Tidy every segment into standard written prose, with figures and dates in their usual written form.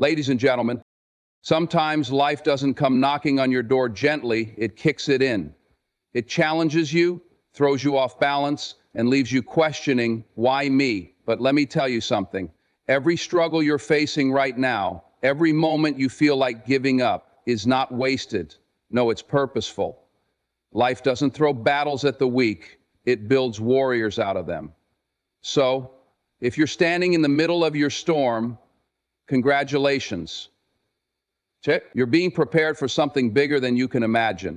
Ladies and gentlemen, sometimes life doesn't come knocking on your door gently, it kicks it in. It challenges you, throws you off balance, and leaves you questioning, why me? But let me tell you something. Every struggle you're facing right now, every moment you feel like giving up, is not wasted. No, it's purposeful. Life doesn't throw battles at the weak, it builds warriors out of them. So, if you're standing in the middle of your storm, congratulations. You're being prepared for something bigger than you can imagine.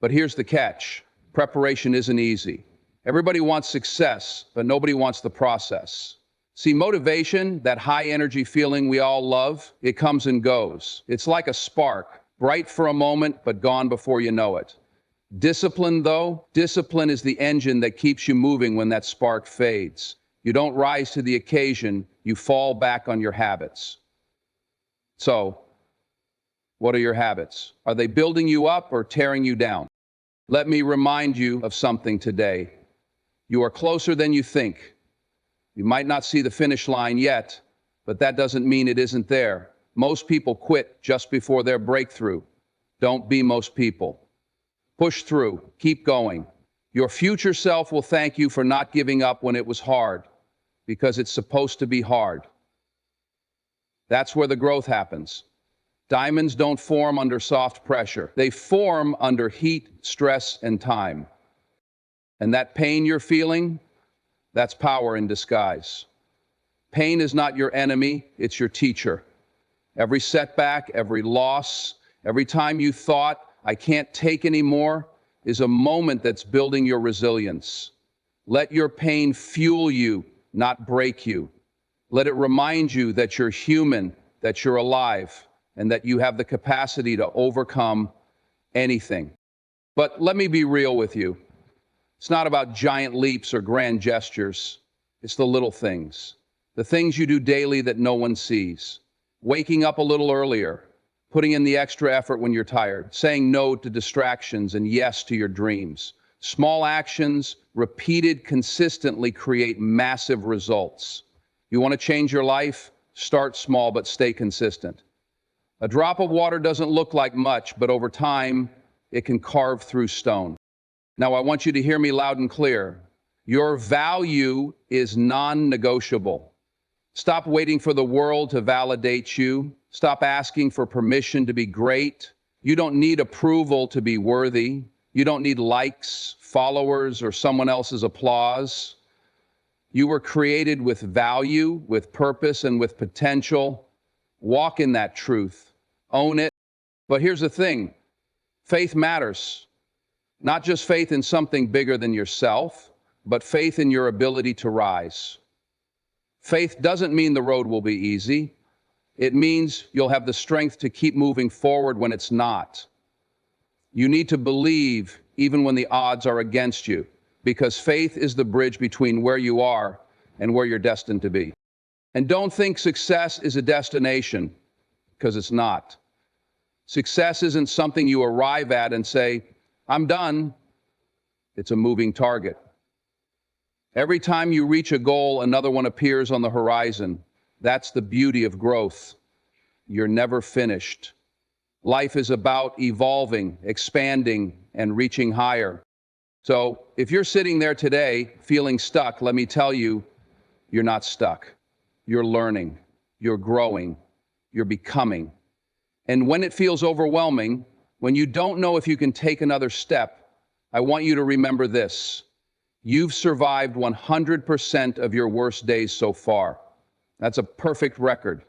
But here's the catch. Preparation isn't easy. Everybody wants success, but nobody wants the process. See, motivation, that high energy feeling we all love, it comes and goes. It's like a spark, bright for a moment, but gone before you know it. Discipline, though, discipline is the engine that keeps you moving when that spark fades. You don't rise to the occasion, you fall back on your habits. So, what are your habits? Are they building you up or tearing you down? Let me remind you of something today. You are closer than you think. You might not see the finish line yet, but that doesn't mean it isn't there. Most people quit just before their breakthrough. Don't be most people. Push through, keep going. Your future self will thank you for not giving up when it was hard, because it's supposed to be hard. That's where the growth happens. Diamonds don't form under soft pressure. They form under heat, stress, and time. And that pain you're feeling, that's power in disguise. Pain is not your enemy, it's your teacher. Every setback, every loss, every time you thought, I can't take anymore, is a moment that's building your resilience. Let your pain fuel you, not break you. Let it remind you that you're human, that you're alive, and that you have the capacity to overcome anything. But let me be real with you. It's not about giant leaps or grand gestures. It's the little things. The things you do daily that no one sees. Waking up a little earlier, putting in the extra effort when you're tired, saying no to distractions and yes to your dreams. Small actions, repeated consistently, create massive results. You want to change your life? Start small, but stay consistent. A drop of water doesn't look like much, but over time, it can carve through stone. Now, I want you to hear me loud and clear. Your value is non-negotiable. Stop waiting for the world to validate you. Stop asking for permission to be great. You don't need approval to be worthy. You don't need likes, followers, or someone else's applause. You were created with value, with purpose, and with potential. Walk in that truth. Own it. But here's the thing. Faith matters. Not just faith in something bigger than yourself, but faith in your ability to rise. Faith doesn't mean the road will be easy. It means you'll have the strength to keep moving forward when it's not. You need to believe even when the odds are against you, because faith is the bridge between where you are and where you're destined to be. And don't think success is a destination, because it's not. Success isn't something you arrive at and say, I'm done. It's a moving target. Every time you reach a goal, another one appears on the horizon. That's the beauty of growth. You're never finished. Life is about evolving, expanding, and reaching higher. So if you're sitting there today feeling stuck, let me tell you, you're not stuck. You're learning, you're growing, you're becoming. And when it feels overwhelming, when you don't know if you can take another step, I want you to remember this. You've survived 100% of your worst days so far. That's a perfect record.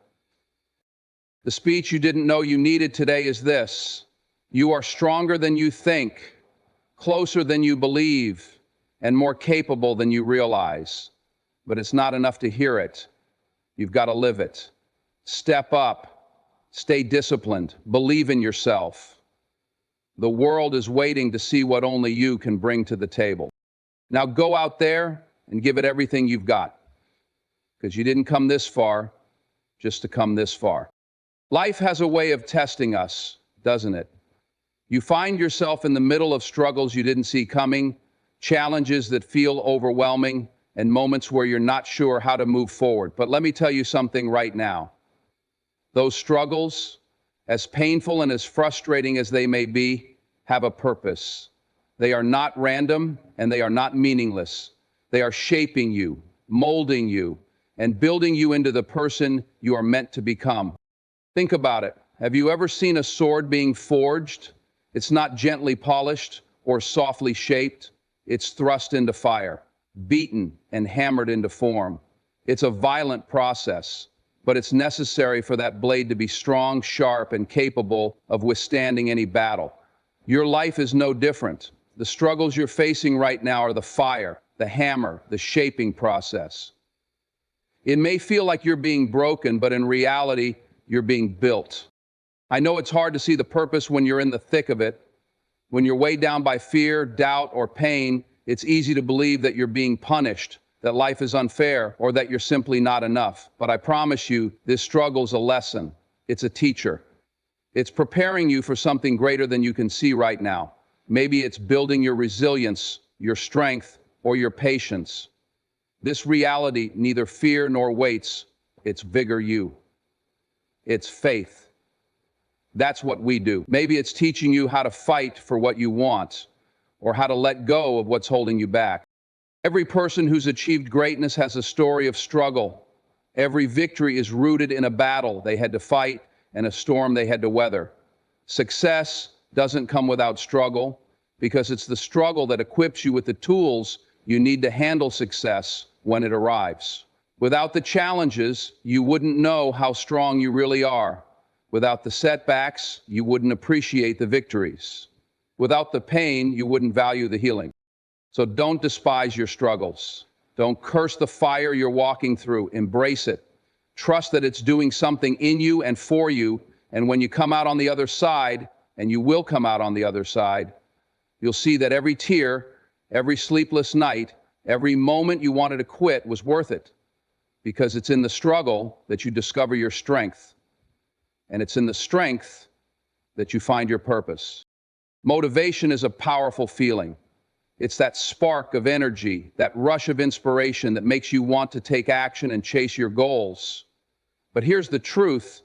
The speech you didn't know you needed today is this. You are stronger than you think, closer than you believe, and more capable than you realize. But it's not enough to hear it. You've got to live it. Step up. Stay disciplined. Believe in yourself. The world is waiting to see what only you can bring to the table. Now go out there and give it everything you've got, because you didn't come this far just to come this far. Life has a way of testing us, doesn't it? You find yourself in the middle of struggles you didn't see coming, challenges that feel overwhelming, and moments where you're not sure how to move forward. But let me tell you something right now. Those struggles, as painful and as frustrating as they may be, have a purpose. They are not random and they are not meaningless. They are shaping you, molding you, and building you into the person you are meant to become. Think about it. Have you ever seen a sword being forged? It's not gently polished or softly shaped. It's thrust into fire, beaten and hammered into form. It's a violent process, but it's necessary for that blade to be strong, sharp, and capable of withstanding any battle. Your life is no different. The struggles you're facing right now are the fire, the hammer, the shaping process. It may feel like you're being broken, but in reality, you're being built. I know it's hard to see the purpose when you're in the thick of it. When you're weighed down by fear, doubt, or pain, it's easy to believe that you're being punished, that life is unfair, or that you're simply not enough. But I promise you, this struggle's a lesson. It's a teacher. It's preparing you for something greater than you can see right now. Maybe it's building your resilience, your strength, or your patience. This reality neither fear nor waits. It's vigor you. It's faith. That's what we do. Maybe it's teaching you how to fight for what you want, or how to let go of what's holding you back. Every person who's achieved greatness has a story of struggle. Every victory is rooted in a battle they had to fight and a storm they had to weather. Success doesn't come without struggle, because it's the struggle that equips you with the tools you need to handle success when it arrives. Without the challenges, you wouldn't know how strong you really are. Without the setbacks, you wouldn't appreciate the victories. Without the pain, you wouldn't value the healing. So don't despise your struggles. Don't curse the fire you're walking through. Embrace it. Trust that it's doing something in you and for you, and when you come out on the other side, and you will come out on the other side, you'll see that every tear, every sleepless night, every moment you wanted to quit was worth it, because it's in the struggle that you discover your strength, and it's in the strength that you find your purpose. Motivation is a powerful feeling. It's that spark of energy, that rush of inspiration that makes you want to take action and chase your goals. But here's the truth.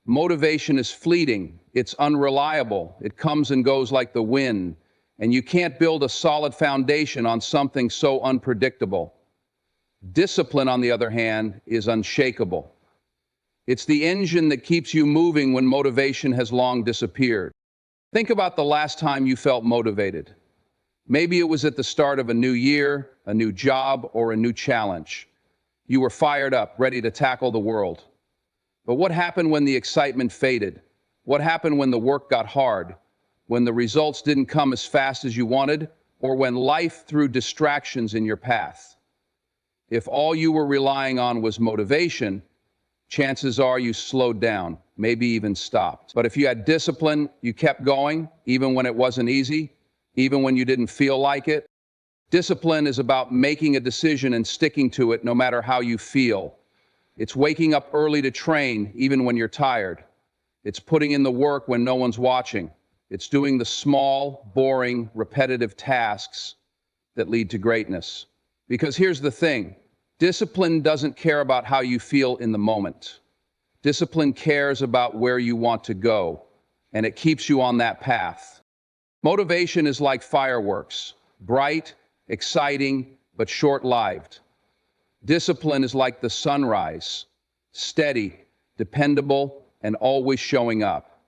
Motivation is fleeting. It's unreliable. It comes and goes like the wind. And you can't build a solid foundation on something so unpredictable. Discipline, on the other hand, is unshakable. It's the engine that keeps you moving when motivation has long disappeared. Think about the last time you felt motivated. Maybe it was at the start of a new year, a new job, or a new challenge. You were fired up, ready to tackle the world. But what happened when the excitement faded? What happened when the work got hard? When the results didn't come as fast as you wanted, or when life threw distractions in your path? If all you were relying on was motivation, chances are you slowed down, maybe even stopped. But if you had discipline, you kept going, even when it wasn't easy, even when you didn't feel like it. Discipline is about making a decision and sticking to it no matter how you feel. It's waking up early to train, even when you're tired. It's putting in the work when no one's watching. It's doing the small, boring, repetitive tasks that lead to greatness. Because here's the thing, discipline doesn't care about how you feel in the moment. Discipline cares about where you want to go, and it keeps you on that path. Motivation is like fireworks, bright, exciting, but short-lived. Discipline is like the sunrise, steady, dependable, and always showing up.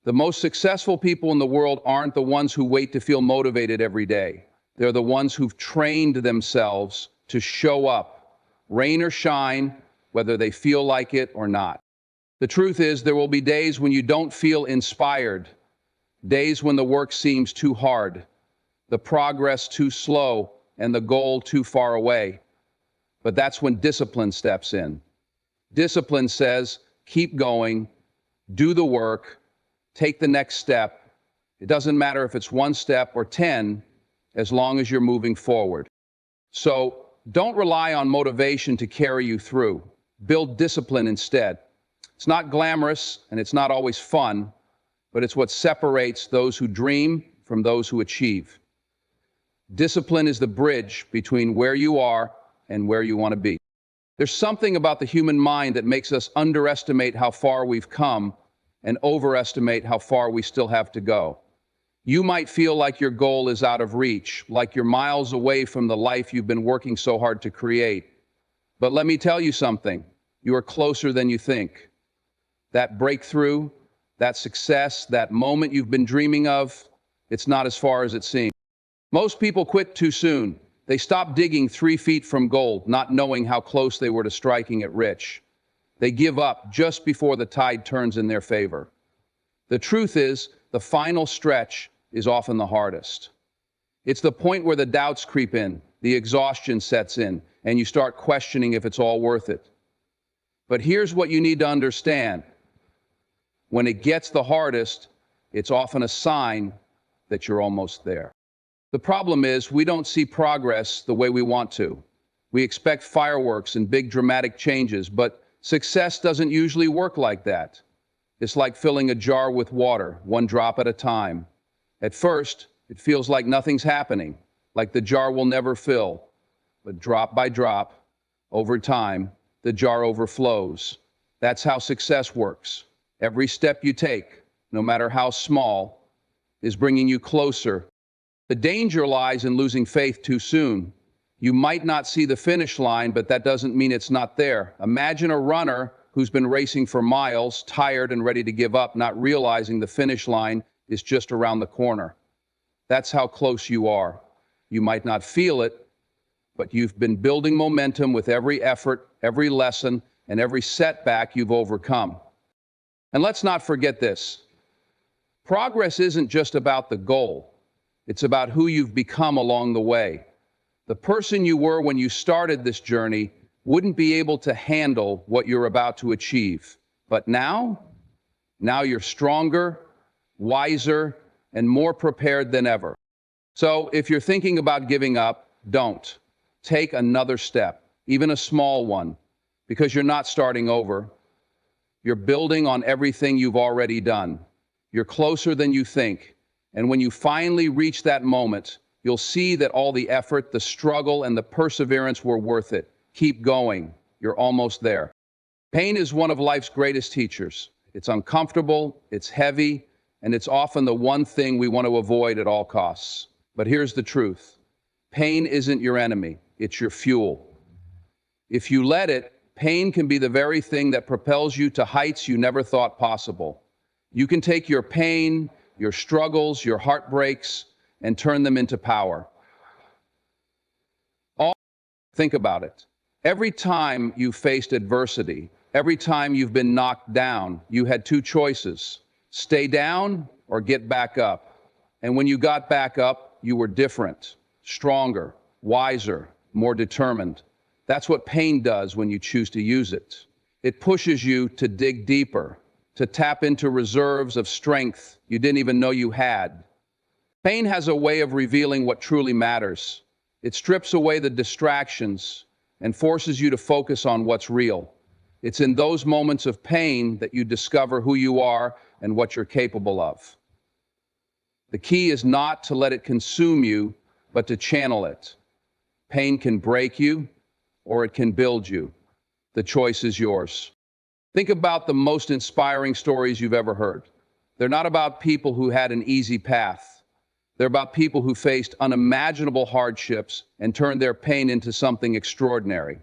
The most successful people in the world aren't the ones who wait to feel motivated every day. They're the ones who've trained themselves to show up, rain or shine, whether they feel like it or not. The truth is, there will be days when you don't feel inspired, days when the work seems too hard, the progress too slow, and the goal too far away. But that's when discipline steps in. Discipline says, keep going, do the work, take the next step. It doesn't matter if it's 1 step or 10, as long as you're moving forward. So don't rely on motivation to carry you through. Build discipline instead. It's not glamorous and it's not always fun, but it's what separates those who dream from those who achieve. Discipline is the bridge between where you are and where you want to be. There's something about the human mind that makes us underestimate how far we've come and overestimate how far we still have to go. You might feel like your goal is out of reach, like you're miles away from the life you've been working so hard to create. But let me tell you something, you are closer than you think. That breakthrough, that success, that moment you've been dreaming of, it's not as far as it seems. Most people quit too soon. They stop digging 3 feet from gold, not knowing how close they were to striking it rich. They give up just before the tide turns in their favor. The truth is, the final stretch is often the hardest. It's the point where the doubts creep in, the exhaustion sets in, and you start questioning if it's all worth it. But here's what you need to understand. When it gets the hardest, it's often a sign that you're almost there. The problem is we don't see progress the way we want to. We expect fireworks and big dramatic changes, but success doesn't usually work like that. It's like filling a jar with water, one drop at a time. At first, it feels like nothing's happening, like the jar will never fill. But drop by drop, over time, the jar overflows. That's how success works. Every step you take, no matter how small, is bringing you closer. The danger lies in losing faith too soon. You might not see the finish line, but that doesn't mean it's not there. Imagine a runner who's been racing for miles, tired and ready to give up, not realizing the finish line is just around the corner. That's how close you are. You might not feel it, but you've been building momentum with every effort, every lesson, and every setback you've overcome. And let's not forget this. Progress isn't just about the goal. It's about who you've become along the way. The person you were when you started this journey wouldn't be able to handle what you're about to achieve. But now you're stronger, wiser, and more prepared than ever. So if you're thinking about giving up, don't. Take another step, even a small one, because you're not starting over. You're building on everything you've already done. You're closer than you think. And when you finally reach that moment, you'll see that all the effort, the struggle, and the perseverance were worth it. Keep going. You're almost there. Pain is one of life's greatest teachers. It's uncomfortable, it's heavy, and it's often the one thing we want to avoid at all costs. But here's the truth. Pain isn't your enemy, it's your fuel. If you let it, pain can be the very thing that propels you to heights you never thought possible. You can take your pain, your struggles, your heartbreaks, and turn them into power. Think about it. Every time you faced adversity, every time you've been knocked down, you had two choices: stay down or get back up. And when you got back up, you were different, stronger, wiser, more determined. That's what pain does when you choose to use it. It pushes you to dig deeper, to tap into reserves of strength you didn't even know you had. Pain has a way of revealing what truly matters. It strips away the distractions and forces you to focus on what's real. It's in those moments of pain that you discover who you are and what you're capable of. The key is not to let it consume you, but to channel it. Pain can break you, or it can build you. The choice is yours. Think about the most inspiring stories you've ever heard. They're not about people who had an easy path. They're about people who faced unimaginable hardships and turned their pain into something extraordinary.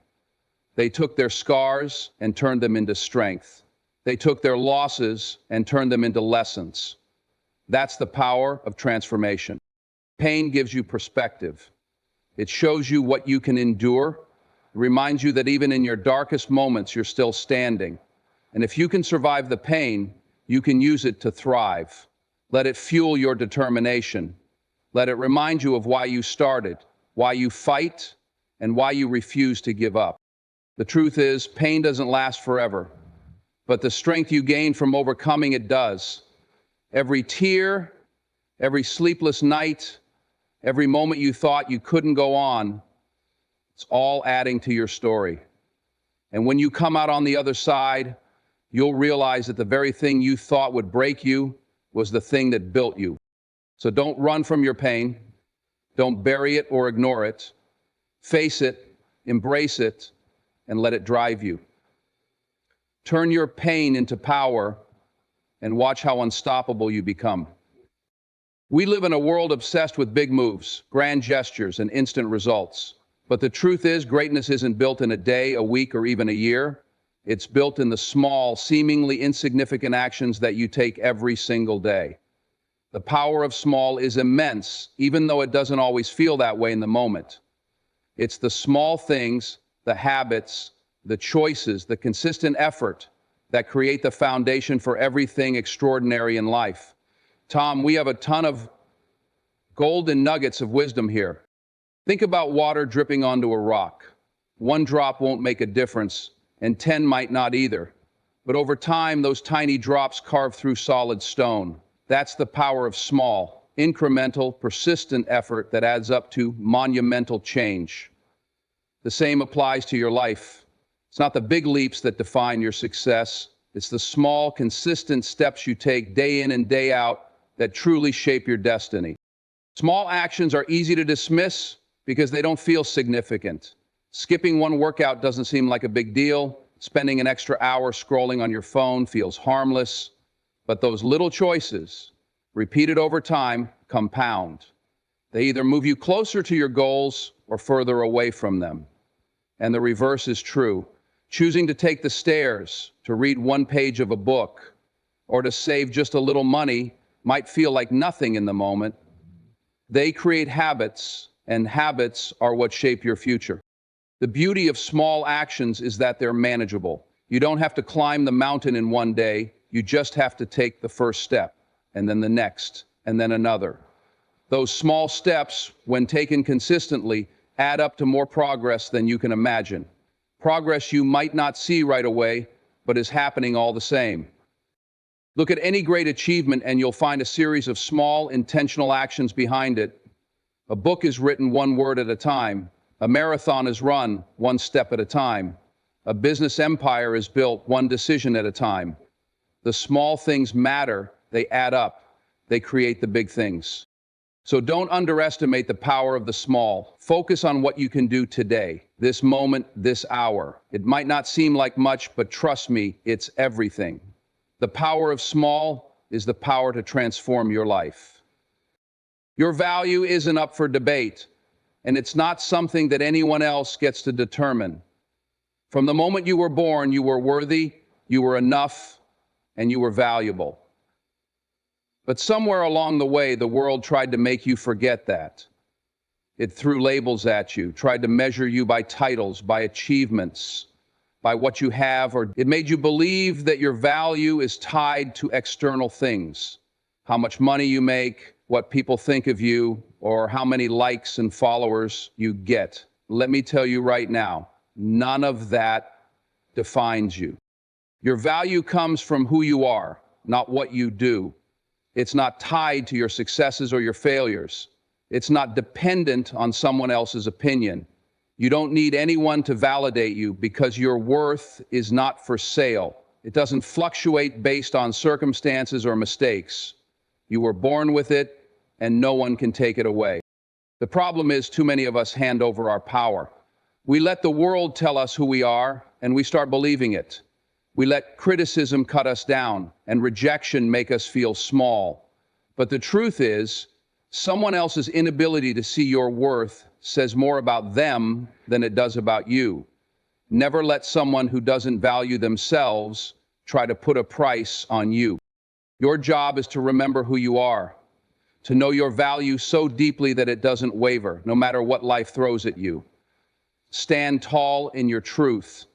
They took their scars and turned them into strength. They took their losses and turned them into lessons. That's the power of transformation. Pain gives you perspective. It shows you what you can endure. It reminds you that even in your darkest moments, you're still standing. And if you can survive the pain, you can use it to thrive. Let it fuel your determination. Let it remind you of why you started, why you fight, and why you refuse to give up. The truth is, pain doesn't last forever, but the strength you gain from overcoming it does. Every tear, every sleepless night, every moment you thought you couldn't go on, it's all adding to your story. And when you come out on the other side, you'll realize that the very thing you thought would break you was the thing that built you. So don't run from your pain. Don't bury it or ignore it. Face it, embrace it, and let it drive you. Turn your pain into power and watch how unstoppable you become. We live in a world obsessed with big moves, grand gestures, and instant results. But the truth is, greatness isn't built in a day, a week, or even a year. It's built in the small, seemingly insignificant actions that you take every single day. The power of small is immense, even though it doesn't always feel that way in the moment. It's the small things, the habits, the choices, the consistent effort that create the foundation for everything extraordinary in life. Tom, we have a ton of golden nuggets of wisdom here. Think about water dripping onto a rock. One drop won't make a difference, and 10 might not either. But over time, those tiny drops carve through solid stone. That's the power of small, incremental, persistent effort that adds up to monumental change. The same applies to your life. It's not the big leaps that define your success. It's the small, consistent steps you take day in and day out that truly shape your destiny. Small actions are easy to dismiss because they don't feel significant. Skipping one workout doesn't seem like a big deal. Spending an extra hour scrolling on your phone feels harmless. But those little choices, repeated over time, compound. They either move you closer to your goals or further away from them. And the reverse is true. Choosing to take the stairs, to read one page of a book, or to save just a little money might feel like nothing in the moment. They create habits, and habits are what shape your future. The beauty of small actions is that they're manageable. You don't have to climb the mountain in one day. You just have to take the first step, and then the next, and then another. Those small steps, when taken consistently, add up to more progress than you can imagine. Progress you might not see right away, but is happening all the same. Look at any great achievement and you'll find a series of small, intentional actions behind it. A book is written one word at a time. A marathon is run one step at a time. A business empire is built one decision at a time. The small things matter, they add up, they create the big things. So don't underestimate the power of the small. Focus on what you can do today, this moment, this hour. It might not seem like much, but trust me, it's everything. The power of small is the power to transform your life. Your value isn't up for debate, and it's not something that anyone else gets to determine. From the moment you were born, you were worthy, you were enough, and you were valuable. But somewhere along the way, the world tried to make you forget that. It threw labels at you, tried to measure you by titles, by achievements, by what you have, or it made you believe that your value is tied to external things. How much money you make, what people think of you, or how many likes and followers you get. Let me tell you right now, none of that defines you. Your value comes from who you are, not what you do. It's not tied to your successes or your failures. It's not dependent on someone else's opinion. You don't need anyone to validate you because your worth is not for sale. It doesn't fluctuate based on circumstances or mistakes. You were born with it, and no one can take it away. The problem is too many of us hand over our power. We let the world tell us who we are, and we start believing it. We let criticism cut us down and rejection make us feel small. But the truth is, someone else's inability to see your worth says more about them than it does about you. Never let someone who doesn't value themselves try to put a price on you. Your job is to remember who you are, to know your value so deeply that it doesn't waver, no matter what life throws at you. Stand tall in your truth,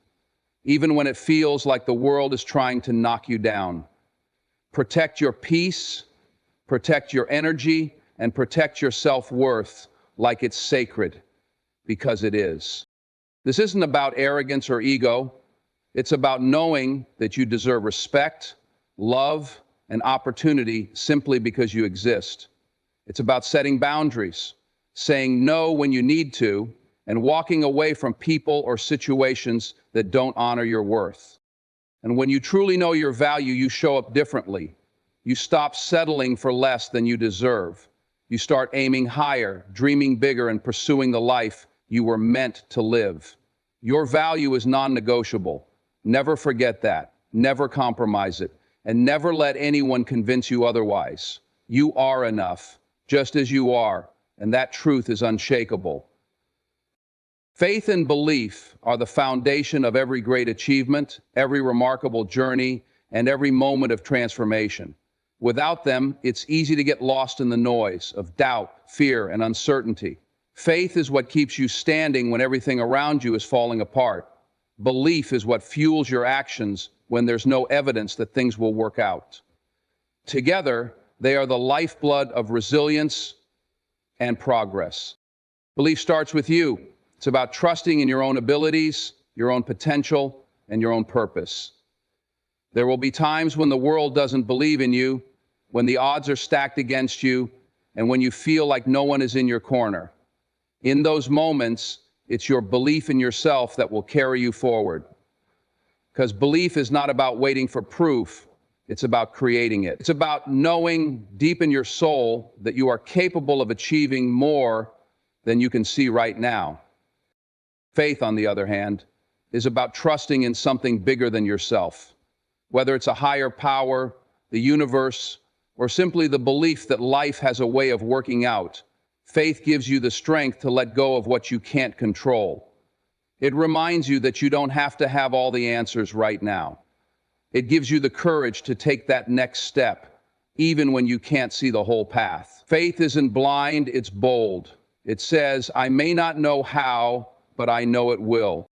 even when it feels like the world is trying to knock you down. Protect your peace, protect your energy, and protect your self-worth like it's sacred, because it is. This isn't about arrogance or ego. It's about knowing that you deserve respect, love, and opportunity simply because you exist. It's about setting boundaries, saying no when you need to, and walking away from people or situations that don't honor your worth. And when you truly know your value, you show up differently. You stop settling for less than you deserve. You start aiming higher, dreaming bigger, and pursuing the life you were meant to live. Your value is non-negotiable. Never forget that. Never compromise it. And never let anyone convince you otherwise. You are enough, just as you are, and that truth is unshakable. Faith and belief are the foundation of every great achievement, every remarkable journey, and every moment of transformation. Without them, it's easy to get lost in the noise of doubt, fear, and uncertainty. Faith is what keeps you standing when everything around you is falling apart. Belief is what fuels your actions when there's no evidence that things will work out. Together, they are the lifeblood of resilience and progress. Belief starts with you. It's about trusting in your own abilities, your own potential, and your own purpose. There will be times when the world doesn't believe in you, when the odds are stacked against you, and when you feel like no one is in your corner. In those moments, it's your belief in yourself that will carry you forward. Because belief is not about waiting for proof, it's about creating it. It's about knowing deep in your soul that you are capable of achieving more than you can see right now. Faith, on the other hand, is about trusting in something bigger than yourself. Whether it's a higher power, the universe, or simply the belief that life has a way of working out, faith gives you the strength to let go of what you can't control. It reminds you that you don't have to have all the answers right now. It gives you the courage to take that next step, even when you can't see the whole path. Faith isn't blind, it's bold. It says, I may not know how, but I know it will.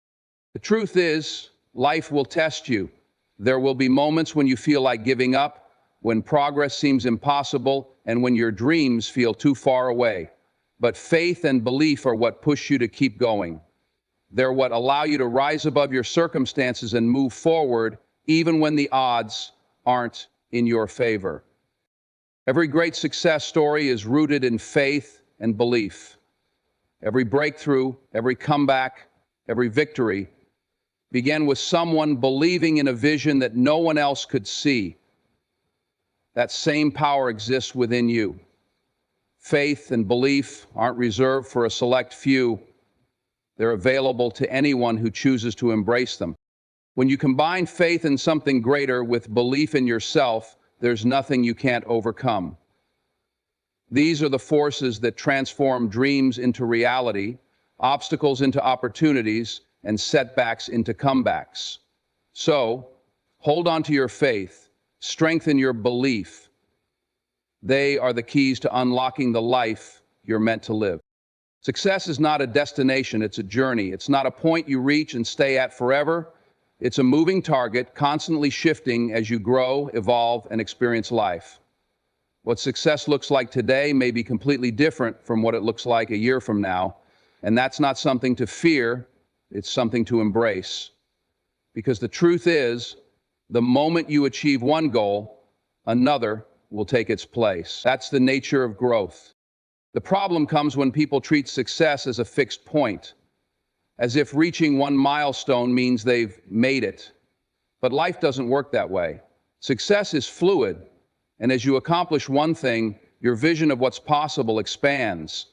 The truth is, life will test you. There will be moments when you feel like giving up, when progress seems impossible, and when your dreams feel too far away. But faith and belief are what push you to keep going. They're what allow you to rise above your circumstances and move forward, even when the odds aren't in your favor. Every great success story is rooted in faith and belief. Every breakthrough, every comeback, every victory began with someone believing in a vision that no one else could see. That same power exists within you. Faith and belief aren't reserved for a select few. They're available to anyone who chooses to embrace them. When you combine faith in something greater with belief in yourself, there's nothing you can't overcome. These are the forces that transform dreams into reality, obstacles into opportunities, and setbacks into comebacks. So, hold on to your faith, strengthen your belief. They are the keys to unlocking the life you're meant to live. Success is not a destination, it's a journey. It's not a point you reach and stay at forever. It's a moving target, constantly shifting as you grow, evolve, and experience life. What success looks like today may be completely different from what it looks like a year from now, and that's not something to fear, it's something to embrace. Because the truth is, the moment you achieve one goal, another will take its place. That's the nature of growth. The problem comes when people treat success as a fixed point, as if reaching one milestone means they've made it. But life doesn't work that way. Success is fluid, and as you accomplish one thing, your vision of what's possible expands.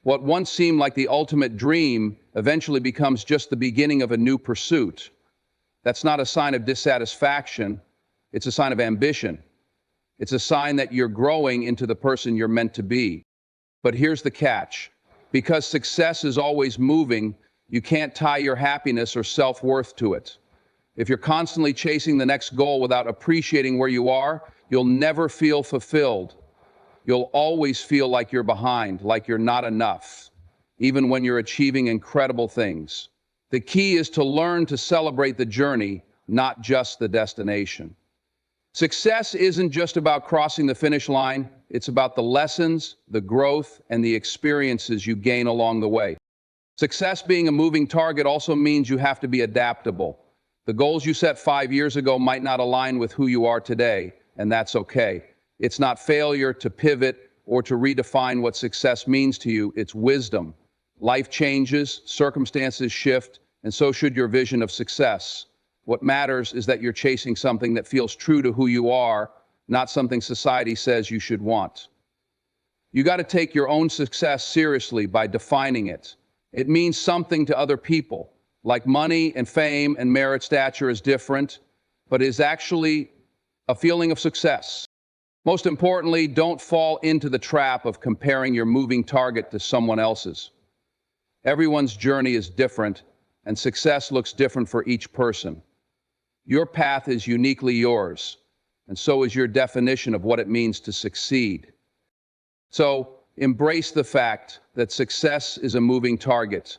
What once seemed like the ultimate dream eventually becomes just the beginning of a new pursuit. That's not a sign of dissatisfaction, it's a sign of ambition. It's a sign that you're growing into the person you're meant to be. But here's the catch. Because success is always moving, you can't tie your happiness or self-worth to it. If you're constantly chasing the next goal without appreciating where you are, you'll never feel fulfilled. You'll always feel like you're behind, like you're not enough, even when you're achieving incredible things. The key is to learn to celebrate the journey, not just the destination. Success isn't just about crossing the finish line, it's about the lessons, the growth, and the experiences you gain along the way. Success being a moving target also means you have to be adaptable. The goals you set 5 years ago might not align with who you are today, and that's okay. It's not failure to pivot or to redefine what success means to you, it's wisdom. Life changes, circumstances shift, and so should your vision of success. What matters is that you're chasing something that feels true to who you are, not something society says you should want. You got to take your own success seriously by defining it. It means something to other people. Like money and fame and merit, stature is different, but is actually a feeling of success. Most importantly, don't fall into the trap of comparing your moving target to someone else's. Everyone's journey is different, and success looks different for each person. Your path is uniquely yours, and so is your definition of what it means to succeed. So, embrace the fact that success is a moving target.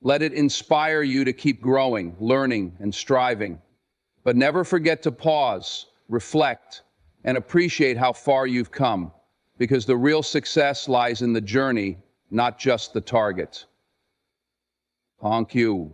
Let it inspire you to keep growing, learning, and striving. But never forget to pause, reflect, and appreciate how far you've come, because the real success lies in the journey, not just the target. Thank you.